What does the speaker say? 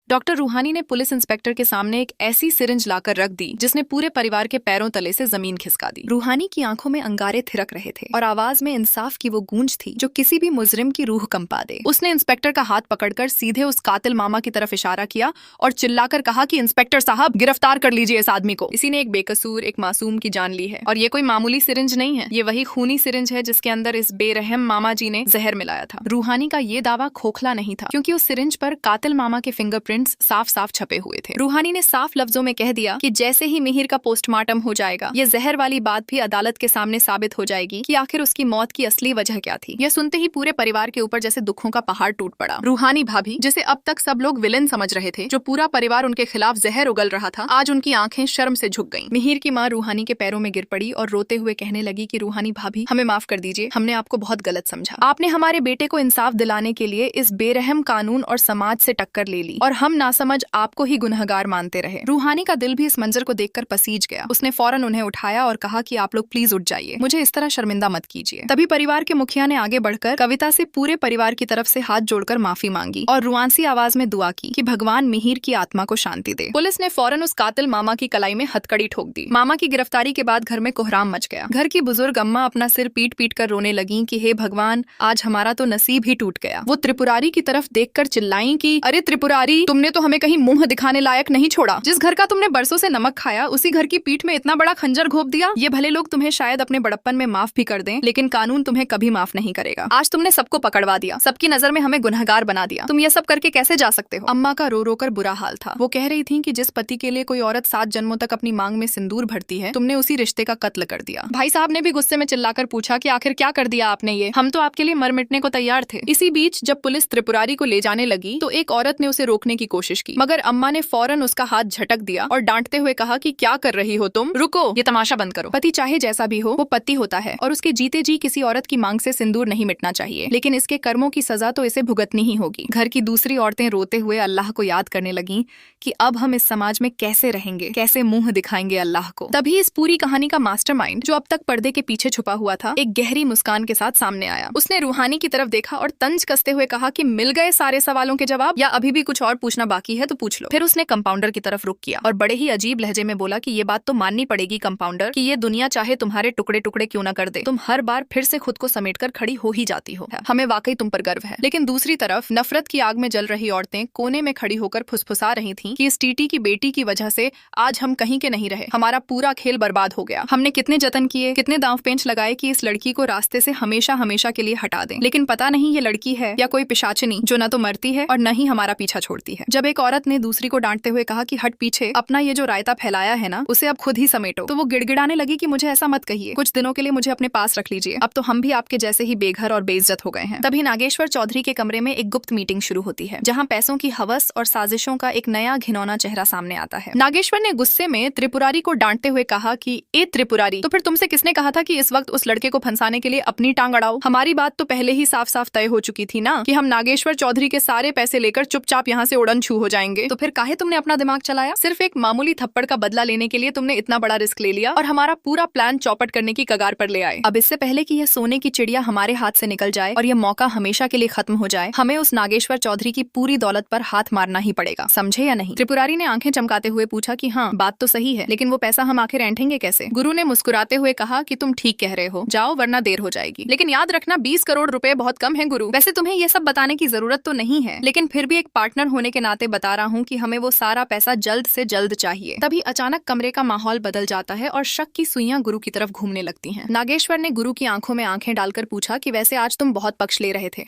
Doctor रूहानी ने police inspector के सामने एक ऐसी सिरिंज लाकर रख दी जिसने पूरे परिवार के पैरों तले से जमीन खिसका दी। रूहानी की आंखों में अंगारे थिरक रहे थे और आवाज में इंसाफ की वो गूंज थी जो किसी भी मुजरिम की रूह कंपा दे। उसने इंस्पेक्टर का हाथ पकड़कर सीधे उस कातिल मामा की तरफ इशारा किया और चिल्लाकर कहा कि इंस्पेक्टर साहब, गिरफ्तार कर लीजिए इस आदमी को। इसी ने एक बेकसूर, एक मासूम की जान ली है। और ये कोई मामूली सिरिंज नहीं है, ये वही खूनी सिरिंज है जिसके अंदर इस बेरहम मामा जी ने जहर मिलाया था। रूहानी का ये दावा खोखला नहीं था, क्योंकि उस सिरिंज पर कातिल मामा के फिंगरप्रिंट्स साफ साफ छपे हुए थे। रूहानी ने साफ लफ्जों में कह दिया कि जैसे ही मिहिर का पोस्टमार्टम हो जाएगा, ये जहर वाली बात भी अदालत के सामने साबित हो जाएगी कि आखिर उसकी मौत की असली वजह क्या थी। यह सुनते ही पूरे परिवार के ऊपर जैसे दुखों का पहाड़ टूट पड़ा। रूहानी भाभी, जिसे अब तक सब लोग विलेन समझ रहे थे, जो पूरा परिवार उनके खिलाफ जहर उगल रहा था, आज उनकी आंखें शर्म से झुक गईं। मिहिर की माँ रूहानी के पैरों में गिर पड़ी और रोते हुए कहने लगी कि रूहानी भाभी, हमें माफ कर दीजिए, हमने आपको बहुत गलत समझा। आपने हमारे बेटे को इंसाफ दिलाने के लिए इस बेरहम कानून और समाज से टक्कर ले ली और हम नासमझ आपको ही गुनहगार मानते रहे। रूहानी का दिल भी इस मंजर को देखकर पसीज गया। उसने फौरन उन्हें उठाया और कहा कि आप लोग प्लीज उठ जाइए, मुझे इस तरह शर्मिंदा मत कीजिए। तभी परिवार के मुखिया ने आगे बढ़कर कविता से पूरे परिवार की तरफ से हाथ जोड़कर माफी मांगी और रुआंसी आवाज में दुआ की कि भगवान मिहिर की आत्मा को शांति दे। पुलिस ने फौरन उस कातिल मामा की कलाई में हथकड़ी ठोक दी। मामा की गिरफ्तारी के बाद घर में कोहराम मच गया। घर की बुजुर्ग अम्मा अपना सिर पीट पीट कर रोने लगी कि हे भगवान, आज हमारा तो नसीब ही टूट गया। वो त्रिपुरारी की तरफ देखकर चिल्लाई कि अरे त्रिपुरारी, तुमने तो हमें कहीं मुंह दिखाने लायक नहीं छोड़ा। जिस घर का तुमने बरसों से नमक खाया, उसी घर की पीठ में इतना बड़ा खंजर घोंप दिया। ये भले लोग तुम्हें शायद अपने बड़प्पन में माफ भी कर दें, लेकिन कानून तुम्हें कभी माफ नहीं करेगा। आज तुमने सबको पकड़वा दिया, सबकी नजर में हमें गुनहगार बना दिया। तुम ये सब करके कैसे जा सकते हो? अम्मा का रो रो कर बुरा हाल था। वो कह रही थी कि जिस पति के लिए कोई औरत 7 जन्मों तक अपनी मांग में सिंदूर भरती है, तुमने उसी रिश्ते का कत्ल कर दिया। भाई साहब ने भी गुस्से में चिल्लाकर पूछा कि आखिर क्या कर दिया आपने ये? हम तो आपके लिए मर मिटने को तैयार थे। इसी बीच जब पुलिस त्रिपुरारी को ले जाने लगी तो एक औरत ने उसे रोकने की कोशिश की, मगर अम्मा ने फौरन उसका हाथ झटक दिया और डांटते हुए कहा कि क्या कर रही हो तुम? रुको, ये तमाशा बंद करो। पति चाहे जैसा भी हो, वो पति होता है और उसके जीते जी किसी औरत की मांग से सिंदूर नहीं मिटना चाहिए, लेकिन इसके कर्मों की सजा तो इसे भुगतनी ही होगी। घर की दूसरी औरतें रोते हुए अल्लाह को याद करने लगीं कि अब हम इस समाज में कैसे रहेंगे, कैसे मुंह दिखाएंगे अल्लाह को। तभी इस पूरी कहानी का मास्टरमाइंड, जो अब तक पर्दे के पीछे छुपा हुआ था, एक गहरी मुस्कान के साथ सामने आया। उसने रूहानी की तरफ देखा और तंज कसते हुए कहा कि मिल गए सारे सवालों के जवाब, या अभी भी कुछ और पूछना बाकी है तो पूछ लो। फिर उसने कंपाउंडर की तरफ रुख किया और बड़े ही अजीब लहजे में बोला कि ये बात तो माननी पड़ेगी कंपाउंडर कि ये दुनिया चाहे तुम्हारे टुकड़े टुकड़े क्यों न कर दे, तुम हर बार फिर से खुद को समेटकर खड़ी हो ही जाती हो। हमें वाकई तुम पर गर्व है। लेकिन दूसरी तरफ नफरत की आग में जल रही औरतें कोने में खड़ी होकर फुसफुसा रही थीं कि इस टीटी की बेटी की वजह से आज हम कहीं के नहीं रहे, हमारा पूरा खेल बर्बाद हो गया। हमने कितने जतन किए, कितने दांव पेंच लगाए कि इस लड़की को रास्ते से हमेशा हमेशा के लिए हटा दें, लेकिन पता नहीं ये लड़की है या कोई पिशाचिनी जो न तो मरती है और न ही हमारा पीछा छोड़ती है। जब एक औरत ने दूसरी को डांटते हुए कहा कि हट पीछे, अपना ये जो रायता फैलाया है ना, उसे अब खुद ही समेटो, तो वो गिड़गिड़ाने लगी कि मुझे ऐसा मत कहिए, कुछ दिनों के लिए मुझे अपने पास रख लीजिए, अब तो हम भी आपके जैसे ही बेघर और बेइज्जत हो गए हैं। तभी नागेश्वर चौधरी के कमरे में एक गुप्त मीटिंग शुरू होती है, जहाँ पैसों की हवस और साजिशों का एक नया घिनौना चेहरा सामने आता है। नागेश्वर ने गुस्से में त्रिपुरारी को डांटते हुए कहा कि ए त्रिपुरारी, तो फिर तुमसे किसने कहा था कि इस वक्त उस लड़के को फंसाने के लिए अपनी टांग अड़ाओ? हमारी बात तो पहले ही साफ साफ तय हो चुकी थी ना कि हम नागेश्वर चौधरी के सारे पैसे लेकर चुपचाप यहाँ से उड़न छू हो जाएंगे। तो फिर काहे तुमने अपना दिमाग चलाया? सिर्फ एक मामूली थप्पड़ का बदला लेने के लिए तुमने इतना बड़ा रिस्क ले लिया और हमारा पूरा प्लान चौपट करने की कगार पर ले आए। अब इससे पहले कि यह सोने की चिड़िया हमारे हाथ से निकल जाए और यह मौका हमेशा के लिए खत्म हो जाए, हमें उस नागेश्वर चौधरी की पूरी दौलत पर हाथ मारना ही पड़ेगा, समझे या नहीं? त्रिपुरारी ने आंखें चमकाते हुए पूछा कि हाँ, बात तो सही है, लेकिन वो पैसा हम आखिर ऐंठेंगे कैसे? गुरु ने मुस्कुराते हुए कहा कि तुम ठीक कह रहे हो, जाओ वरना देर हो जाएगी। लेकिन याद रखना 20 करोड़ रुपए बहुत कम है गुरु। वैसे तुम्हें ये सब बताने की जरूरत तो नहीं है, लेकिन फिर भी एक पार्टनर होने के नाते बता रहा हूँ कि हमें वो सारा पैसा जल्द से जल्द चाहिए। तभी अचानक कमरे का माहौल बदल जाता है और शक की सुइयां गुरु की तरफ घूमने लगती हैं। नागेश्वर ने गुरु की आंखों में आंखें डालकर पूछा कि वैसे आज तुम बहुत पक्ष ले रहे थे।